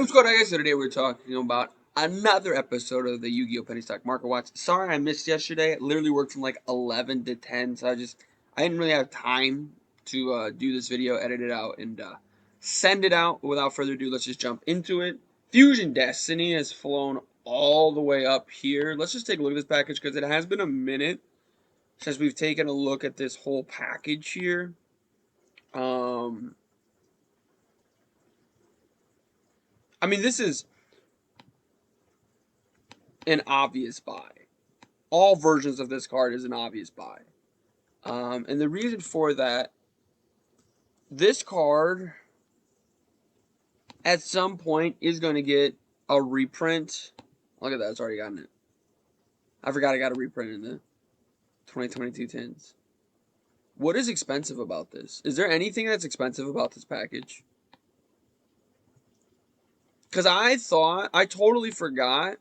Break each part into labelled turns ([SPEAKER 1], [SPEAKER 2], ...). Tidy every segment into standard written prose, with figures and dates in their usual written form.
[SPEAKER 1] what's going on, guys? So today we're talking about another episode of the Yu-Gi-Oh! Penny Stock Market Watch. Sorry I missed yesterday. I literally worked from like 11 to 10, so I didn't really have time to do this video, edit it out, and send it out. But without further ado, let's just jump into it. Fusion Destiny has flown all the way up here. Let's just take a look at this package because it has been a minute since we've taken a look at this whole package here. I mean, this is an obvious buy. All versions of this card is an obvious buy. And the reason for that, this card at some point is going to get a reprint. Look at that, it's already gotten it. I forgot I got a reprint in the 2022 tins. What is expensive about this? Is there anything that's expensive about this package? Because I totally forgot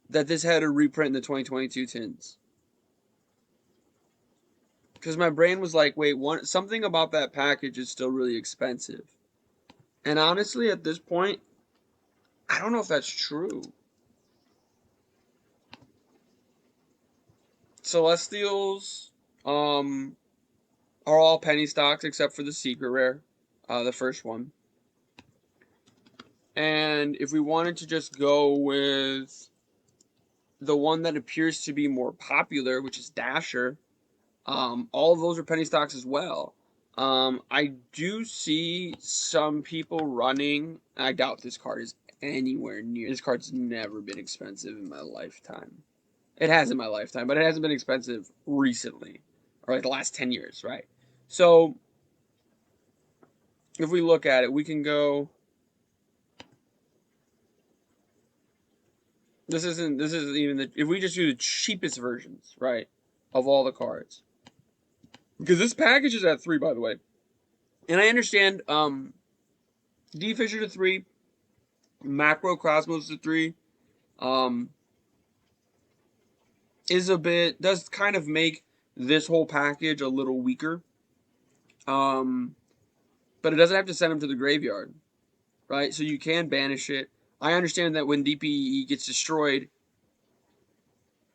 [SPEAKER 1] that this had a reprint in the 2022 tins. Because my brain was like, wait, something about that package is still really expensive. And honestly, at this point, I don't know if that's true. Celestials are all penny stocks except for the secret rare, the first one. And if we wanted to just go with the one that appears to be more popular, which is Dasher, all of those are penny stocks as well. I do see some people running. I doubt this card is anywhere near. This card's never been expensive in my lifetime. It has in my lifetime, but it hasn't been expensive recently, or like the last 10 years, right? So if we look at it, we can go. This isn't even the. If we just do the cheapest versions, right, of all the cards, because this package is at 3, by the way, and I understand D Fisher to 3, Macro Cosmos to 3, does kind of make this whole package a little weaker. But it doesn't have to send them to the graveyard, right? So you can banish it. I understand that when DPE gets destroyed,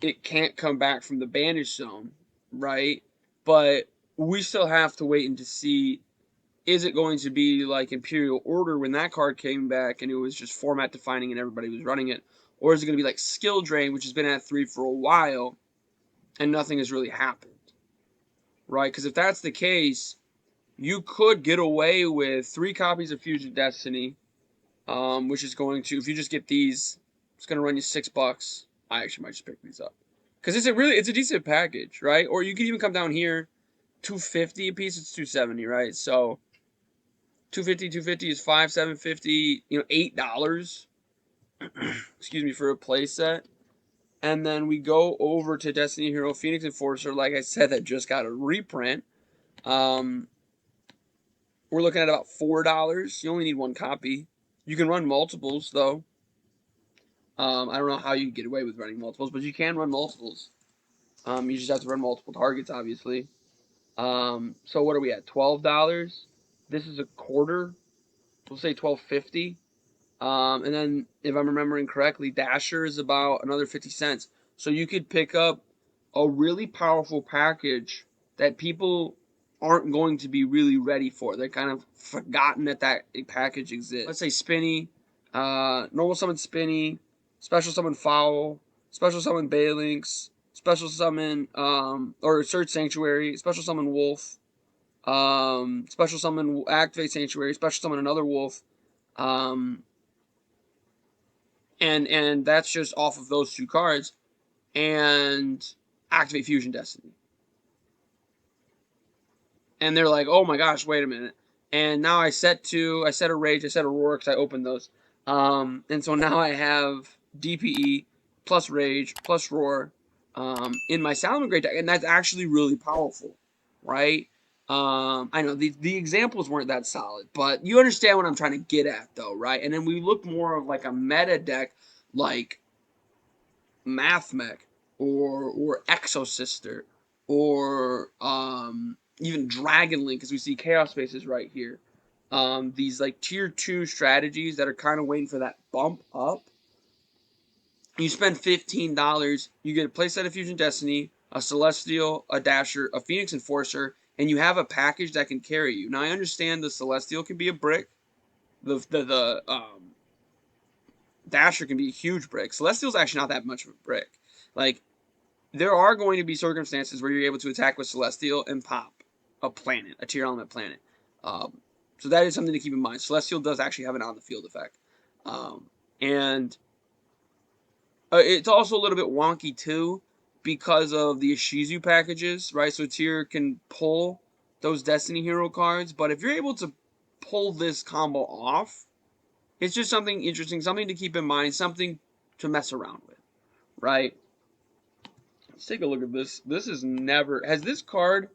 [SPEAKER 1] it can't come back from the banish zone, right? But we still have to wait and to see, is it going to be like Imperial Order when that card came back and it was just format defining and everybody was running it? Or is it going to be like Skill Drain, which has been at 3 for a while and nothing has really happened, right? Because if that's the case, you could get away with 3 copies of Fusion Destiny, which is going to, if you just get these, it's going to run you $6. I actually might just pick these up because it's a decent package, right? Or you could even come down here, $250 a piece. It's $270, right? So $250 is $5, $750, $8. Excuse me, for a play set. And then we go over to Destiny Hero Phoenix Enforcer, like I said, that just got a reprint. We're looking at about $4. You only need 1 copy. You can run multiples, though. I don't know how you get away with running multiples, but you can run multiples. You just have to run multiple targets, obviously. So what are we at? $12. This is a quarter. We'll say $12.50. And then, if I'm remembering correctly, Dasher is about another 50 cents. So you could pick up a really powerful package that people aren't going to be really ready for. They're kind of forgotten that package exists. Let's say Spinny, normal summon Spinny, special summon Foul, special summon Balinx, special summon or Search Sanctuary, special summon Wolf, special summon Activate Sanctuary, special summon another Wolf, and that's just off of those 2 cards, and activate Fusion Destiny. And they're like, oh my gosh, wait a minute. And now I set a Rage, I set a Roar because I opened those. And so now I have DPE plus Rage plus Roar in my Salamangreat deck, and that's actually really powerful, right? I know the examples weren't that solid, but you understand what I'm trying to get at, though, right? And then we look more of like a meta deck like Mathmech or Exosister or even Dragon Link, because we see Chaos Spaces right here. these like tier 2 strategies that are kind of waiting for that bump up. You spend $15, you get a playset of Fusion Destiny, a Celestial, a Dasher, a Phoenix Enforcer, and you have a package that can carry you. Now I understand the Celestial can be a brick, the Dasher can be a huge brick. Celestial's actually not that much of a brick. Like, there are going to be circumstances where you're able to attack with Celestial and pop a planet, a tier element planet. So that is something to keep in mind. Celestial does actually have an on the field effect. And it's also a little bit wonky too because of the Ishizu packages, right? So tier can pull those Destiny Hero cards, but if you're able to pull this combo off, it's just something interesting, something to keep in mind, something to mess around with, right? Let's take a look at this. This is never... Has this card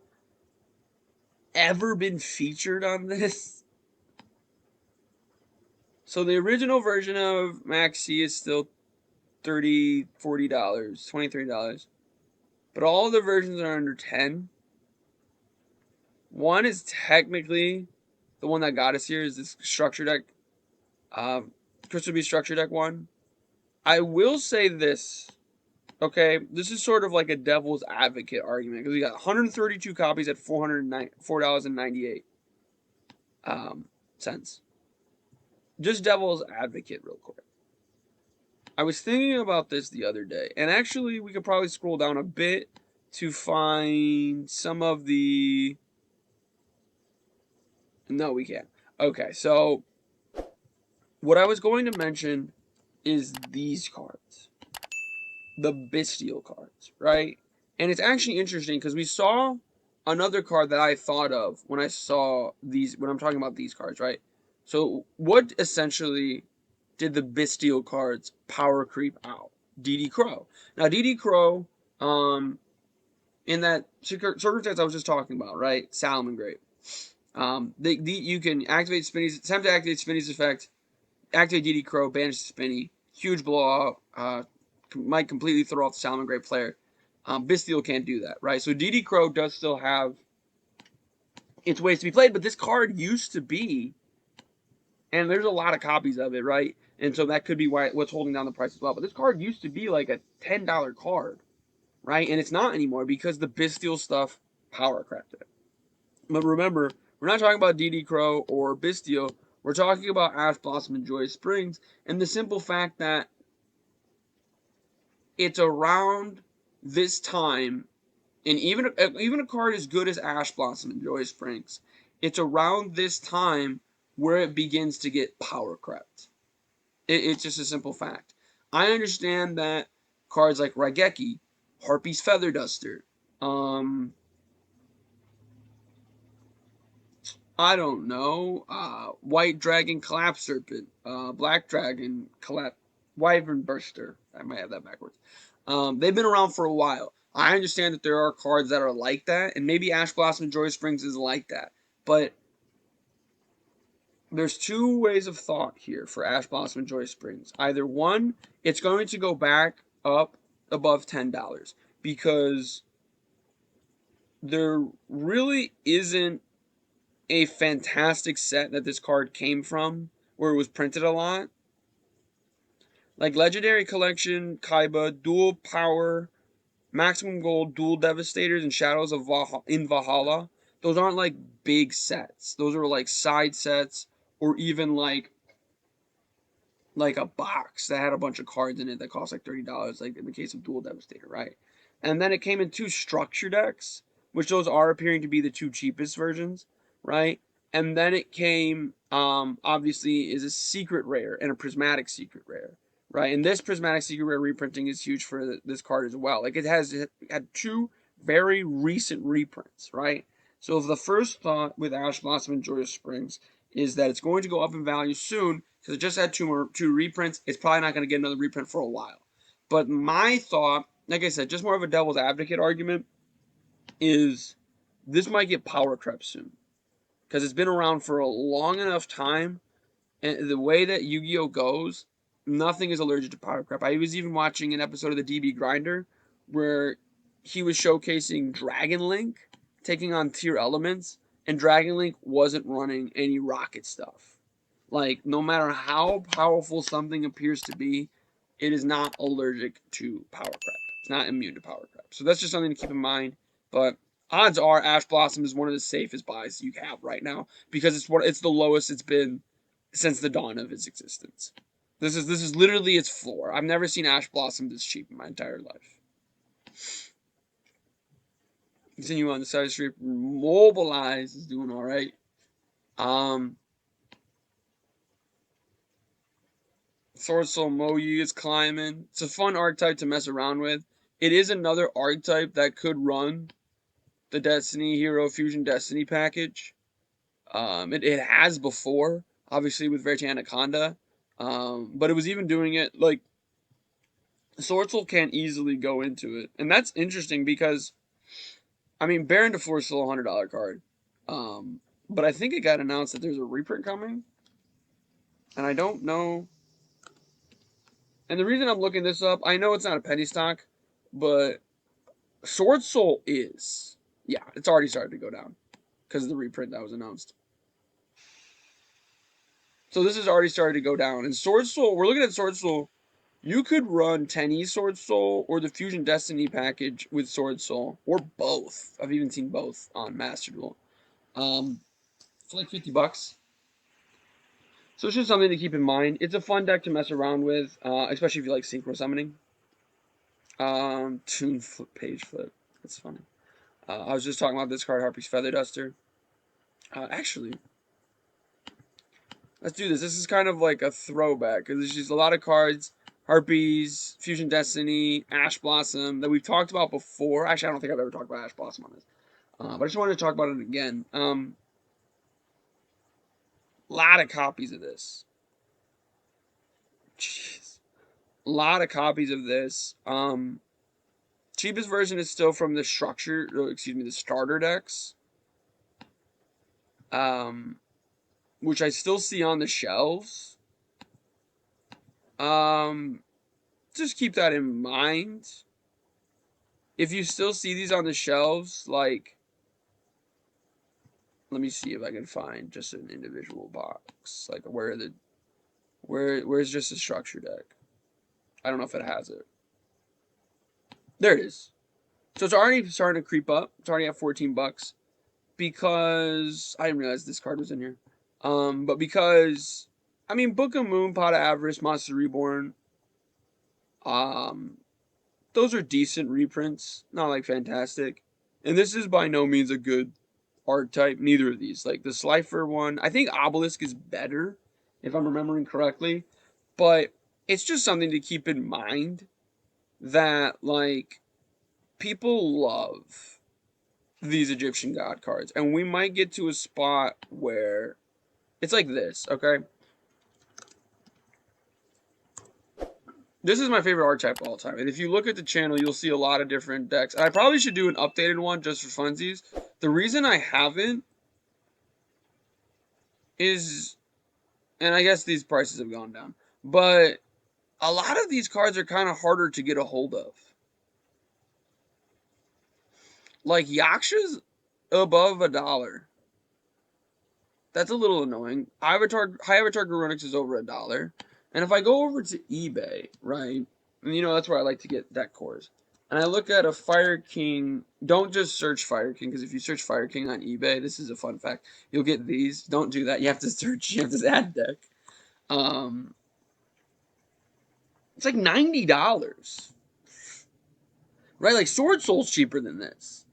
[SPEAKER 1] ever been featured on this? So the original version of Maxi is still $30, $40, $23. But all the versions are under 10. One is technically the one that got us here is this structure deck. Crystal Beast structure deck one. I will say this. Okay, this is sort of like a devil's advocate argument because we got 132 copies at $4.98 cents. Just devil's advocate, real quick. I was thinking about this the other day, and actually, we could probably scroll down a bit to find some of the. No, we can't. Okay, so what I was going to mention is these cards. The Bestial cards, right? And it's actually interesting because we saw another card that I thought of when I saw these, when I'm talking about these cards, right? So what essentially did the Bestial cards power creep out? DD Crow. Now DD Crow, in that circumstance I was just talking about, right? Salamangreat. You can activate Spinny's, attempt to activate Spinny's effect, activate DD Crow, banish Spinny, huge blowout, might completely throw off the Salamangreat player. Bestial can't do that, right? So DD Crow does still have its ways to be played, but this card used to be, and there's a lot of copies of it, right? And so that could be what's holding down the price as well. But this card used to be like a $10 card, right? And it's not anymore because the Bestial stuff power crept it. But remember, we're not talking about DD Crow or Bestial. We're talking about Ash Blossom and Joyous Springs, and the simple fact that it's around this time, and even a card as good as Ash Blossom and Joyous Springs, it's around this time where it begins to get power crept. It's just a simple fact. I understand that cards like Raigeki, Harpy's Feather Duster, I don't know, White Dragon Collapse Serpent, Black Dragon Collapse, Wyvern Burster. I might have that backwards. They've been around for a while. I understand that there are cards that are like that, and maybe Ash Blossom and Joy Springs is like that. But there's two ways of thought here for Ash Blossom and Joy Springs. Either one, it's going to go back up above $10 because there really isn't a fantastic set that this card came from where it was printed a lot. Like Legendary Collection, Kaiba, Dual Power, Maximum Gold, Dual Devastators, and Shadows of Valhalla. Those aren't like big sets. Those are like side sets or even like a box that had a bunch of cards in it that cost like $30, like in the case of Dual Devastator, right? And then it came in two structure decks, which those are appearing to be the two cheapest versions, right? And then it came, obviously, is a secret rare and a prismatic secret rare, right? And this prismatic secret rare reprinting is huge for this card as well. Like it had two very recent reprints, right? So the first thought with Ash Blossom and Joyous Springs is that it's going to go up in value soon because it just had two reprints. It's probably not going to get another reprint for a while. But my thought, like I said, just more of a devil's advocate argument, is this might get power crept soon because it's been around for a long enough time, and the way that Yu-Gi-Oh goes, nothing is allergic to power creep. I was even watching an episode of the DB Grinder where he was showcasing Dragon Link taking on tier elements, and Dragon Link wasn't running any rocket stuff. Like, no matter how powerful something appears to be, it is not allergic to power crap. It's not immune to power crap. So that's just something to keep in mind. But odds are Ash Blossom is one of the safest buys you have right now because it's the lowest it's been since the dawn of its existence. This is literally its floor. I've never seen Ash Blossom this cheap in my entire life. Continue on the side street. Mobilize is doing all right. Sword Soul Moyi is climbing. It's a fun archetype to mess around with. It is another archetype that could run the Destiny Hero Fusion Destiny package. It has before, obviously with Verite Anaconda. But it was even doing it like Sword Soul can't easily go into it. And that's interesting because I mean Baron de Force is still a $100 card. But I think it got announced that there's a reprint coming. And I don't know. And the reason I'm looking this up, I know it's not a penny stock, but Sword Soul is. Yeah, it's already started to go down because of the reprint that was announced. So this has already started to go down. And Sword Soul, we're looking at Sword Soul. You could run 10E Sword Soul or the Fusion Destiny package with Sword Soul, or both. I've even seen both on Master Duel. For like $50. So it's just something to keep in mind. It's a fun deck to mess around with, especially if you like synchro summoning. Tune flip, page flip. That's funny. I was just talking about this card, Harpy's Feather Duster. Actually, let's do this. This is kind of like a throwback because there's just a lot of cards. Harpies, Fusion Destiny, Ash Blossom that we've talked about before. Actually, I don't think I've ever talked about Ash Blossom on this. But I just wanted to talk about it again. A lot of copies of this. Jeez. A lot of copies of this. Cheapest version is still from the the starter decks. Which I still see on the shelves. Just keep that in mind. If you still see these on the shelves, like, let me see if I can find just an individual box. Like, where's just a structure deck? I don't know if it has it. There it is. So it's already starting to creep up. It's already at $14 because I didn't realize this card was in here. But because I mean, Book of Moon, Pot of Avarice, Monster Reborn. Those are decent reprints, not like fantastic. And this is by no means a good archetype. Neither of these. Like the Slifer one, I think Obelisk is better, if I'm remembering correctly. But it's just something to keep in mind that like people love these Egyptian god cards, and we might get to a spot where it's like this. Okay. This is my favorite archetype of all time. And if you look at the channel, you'll see a lot of different decks. And I probably should do an updated one just for funsies. The reason I haven't is, and I guess these prices have gone down, but a lot of these cards are kind of harder to get a hold of. Like Yaksha's above $1. That's a little annoying. High Avatar Garunix is over $1. And if I go over to eBay, right, and you know that's where I like to get deck cores, and I look at a Fire King, don't just search Fire King, because if you search Fire King on eBay, this is a fun fact, you'll get these. Don't do that. You have to search, you have to add deck. It's like $90. Right? Like Sword Soul's cheaper than this.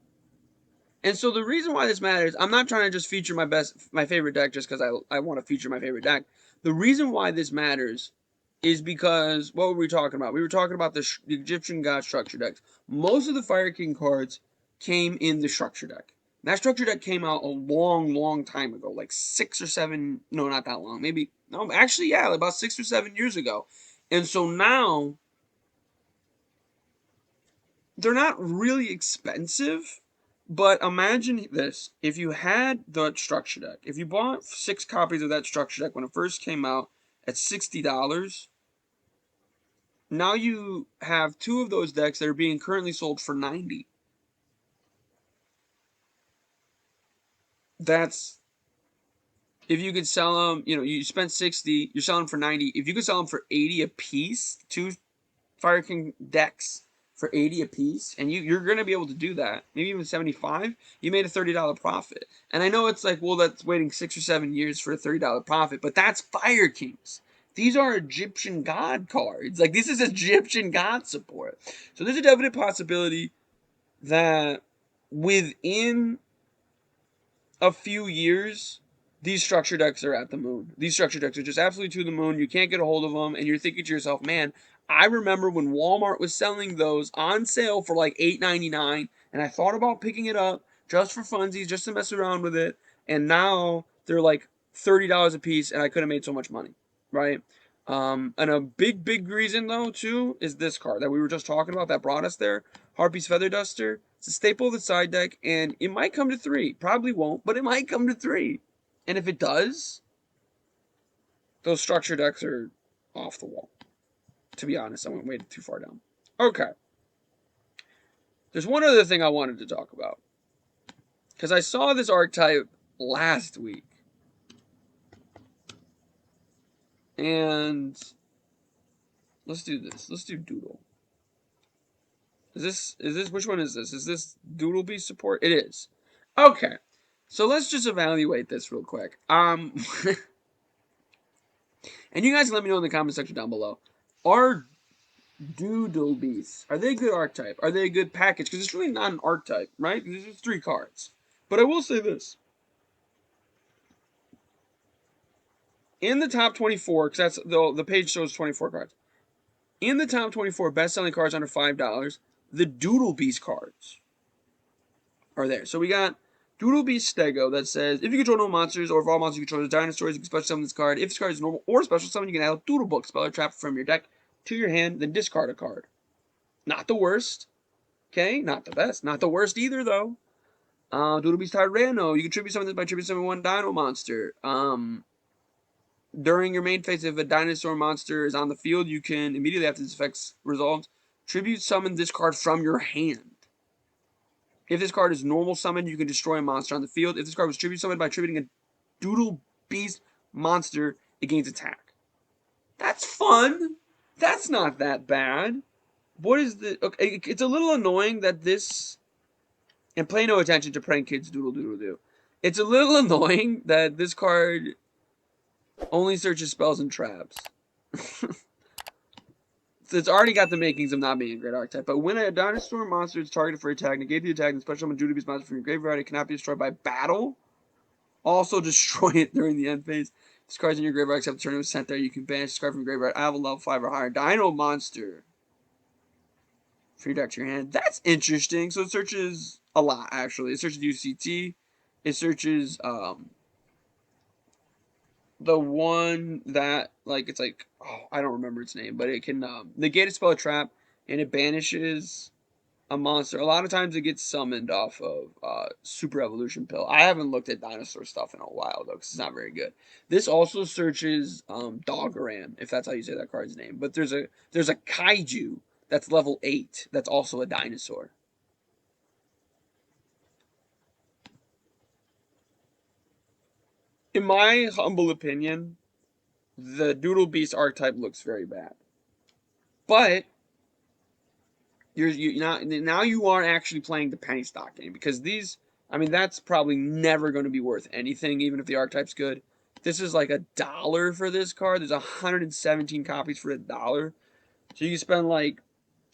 [SPEAKER 1] And so the reason why this matters, I'm not trying to just feature my favorite deck just because I want to feature my favorite deck. The reason why this matters is because, what were we talking about? We were talking about the Egyptian God structure decks. Most of the Fire King cards came in the structure deck. And that structure deck came out a long, long time ago. Like 6 or 7, no, not that long. Maybe, no, actually, yeah, about 6 or 7 years ago. And so now, they're not really expensive. But imagine this, if you had the structure deck, if you bought 6 copies of that structure deck when it first came out at $60, now you have 2 of those decks that are being currently sold for $90. That's if you could sell them. You spent 60, you're selling for 90. If you could sell them for 80 a piece, two Fire King decks for 80 a piece, and you're going to be able to do that, maybe even 75, you made a $30 profit. And I know it's like, well, that's waiting 6 or 7 years for a $30 profit, but that's Fire Kings. These are Egyptian god cards. Like, this is Egyptian god support. So there's a definite possibility that within a few years, these structure decks are at the moon. These structure decks are just absolutely to the moon. You can't get a hold of them, and you're thinking to yourself, man, I remember when Walmart was selling those on sale for like $8.99, and I thought about picking it up just for funsies, just to mess around with it, and now they're like $30 a piece, and I could have made so much money, right? And a big reason though too is this card that we were just talking about that brought us there, Harpy's Feather Duster. It's a staple of the side deck, and it might come to 3. Probably won't, but it might come to 3. And if it does, those structure decks are off the wall. To be honest, I went way too far down. Okay. There's one other thing I wanted to talk about. Because I saw this archetype last week. And let's do this. Let's do Doodle. Is this which one is this? Is this Doodle Beast support? It is. Okay. So let's just evaluate this real quick. And you guys let me know in the comment section down below. Are Doodle Beasts, are they a good archetype? Are they a good package? Because it's really not an archetype, right? These are 3 cards. But I will say this. In the top 24, because that's the page shows 24 cards. In the top 24 best-selling cards under $5, the Doodle Beast cards are there. So we got Doodle Beast Stego that says, if you control no monsters, or if all monsters you control are dinosaurs, you can special summon this card. If this card is normal or special summon, you can add a Doodle Book spell or trap from your deck to your hand, then discard a card. Not the worst. Okay, not the best. Not the worst either, though. Doodle Beast Tyranno. You can tribute summon this by tribute summon 1 dino monster. During your main phase, if a dinosaur monster is on the field, you can, immediately after this effect's resolved, tribute summon this card from your hand. If this card is normal summoned, you can destroy a monster on the field. If this card was tribute summoned by tributing a Doodle Beast monster, it gains attack. That's fun. That's not that bad. What is the... Okay, it's a little annoying that this... And pay no attention to prank kids doodle doodle do. It's a little annoying that this card only searches spells and traps. So it's already got the makings of not being a great archetype. But when a dinosaur monster is targeted for attack, negate the attack and special summon Doodle Beast monster from your graveyard. It cannot be destroyed by battle. Also destroy it during the end phase. This card's in your graveyard except the turn it was sent there. You can banish this card from your graveyard. I have a level 5 or higher Dino monster for your deck to your hand. That's interesting. So it searches a lot, actually. It searches UCT. It searches the one that, like, it's like, oh, I don't remember its name, but it can negate a spell or trap, and it banishes a monster. A lot of times it gets summoned off of Super Evolution Pill. I haven't looked at dinosaur stuff in a while, though, because it's not very good. This also searches Doggeran, if that's how you say that card's name. But there's a Kaiju that's level 8 that's also a dinosaur. In my humble opinion, the Doodle Beast archetype looks very bad. But now you are actually playing the penny stock game, because these, I mean, that's probably never going to be worth anything, even if the archetype's good. This is like $1 for this card. There's 117 copies for $1. So you can spend like,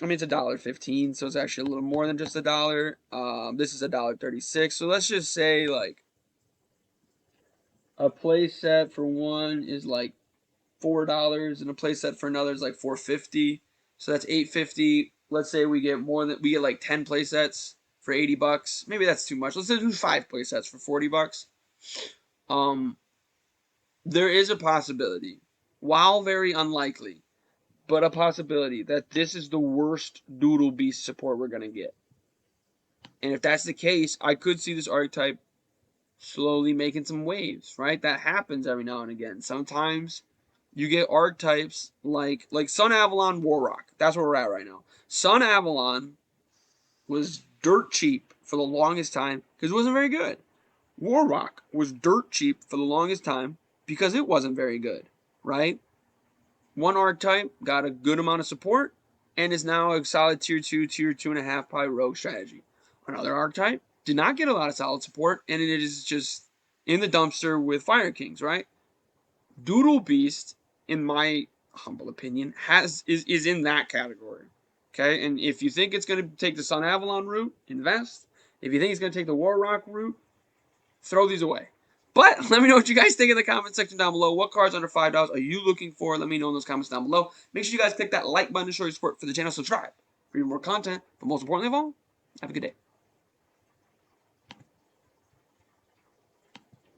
[SPEAKER 1] I mean, it's $1.15, so it's actually a little more than just $1. This is $1.36. So let's just say like a play set for one is like $4, and a play set for another is like $4.50. So that's $8.50. Let's say we get like 10 play sets for $80. Maybe that's too much. Let's say do 5 play sets for $40. There is a possibility, while very unlikely, but a possibility that this is the worst Doodle Beast support we're gonna get. And if that's the case, I could see this archetype slowly making some waves, right? That happens every now and again. Sometimes you get archetypes like Sun Avalon Warrock. That's where we're at right now. Sun Avalon was dirt cheap for the longest time because it wasn't very good. Warrock was dirt cheap for the longest time because it wasn't very good, right? One archetype got a good amount of support and is now a solid tier 2, tier 2.5 probably rogue strategy. Another archetype did not get a lot of solid support and it is just in the dumpster with Fire Kings, right? Doodle Beast, in my humble opinion, is in that category. Okay, and if you think it's going to take the Sun Avalon route, invest. If you think it's going to take the Warrock route, throw these away. But let me know what you guys think in the comment section down below. What cards under $5 are you looking for? Let me know in those comments down below. Make sure you guys click that like button to show your support for the channel. Subscribe for even more content. But most importantly of all, have a good day.